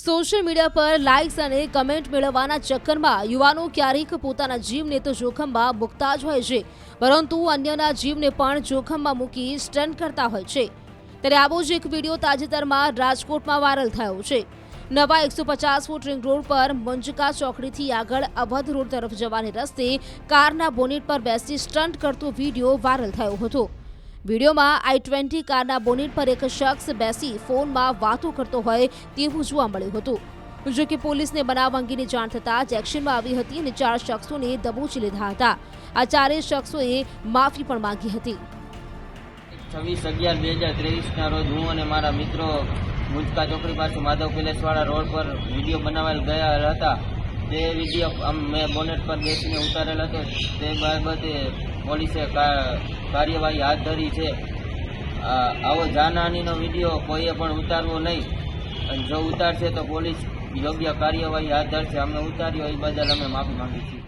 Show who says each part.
Speaker 1: Social media પર likes અને comment મેળવવાના ચક્કરમાં યુવાનો ક્યારેક પોતાના જીવને તો જોખમમાં મૂકતા જ હોય છે, પરંતુ અન્યના જીવને પણ જોખમમાં મૂકી સ્ટન્ટ કરતા હોય છે। ત્યારે આવો જ એક વિડીયો તાજેતરમાં રાજકોટમાં વાયરલ થયો છે। નવા 150 ફૂટ રિંગ રોડ પર મંજકા ચોકડીથી આગળ અવધ રોડ તરફ જવાને રસ્તે કારના બોનેટ પર બેસી સ્ટન્ટ કરતો વિડીયો વાયરલ થયો હતો। વિડીયોમાં i20 કારના બોનેટ પર એક શખ્સ બેસી ફોનમાં વાતો કરતો હોય તેવું જોવા મળ્યું હતું। જો કે પોલીસને બનાવ અંગેની જાણ થતાં જ એક્શનમાં આવી હતી અને 4 શખ્સોને દબોચી લીધા હતા। આ 4 શખ્સોએ માફી પણ માંગી હતી।
Speaker 2: 26/11/2023 ના રોજ હું અને મારા મિત્રો મુંજકા ચોકડી પાસે માધવ પેલેસવાળા રોડ પર વિડીયો બનાવવા ગયા હતા। તે વિડીયો મેં બોનેટ પર બેસીને ઉતારેલ હતો। તે બાબતે પોલીસે કાર્યવાહી હાથ ધરી છે। આવો જાનહાનિનો વિડીયો કોઈએ પણ ઉતારવો નહીં, અને જો ઉતારશે તો પોલીસ યોગ્ય કાર્યવાહી હાથ ધરશે। અમને ઉતાર્યો એ બદલ અમે માફી માંગીએ છીએ।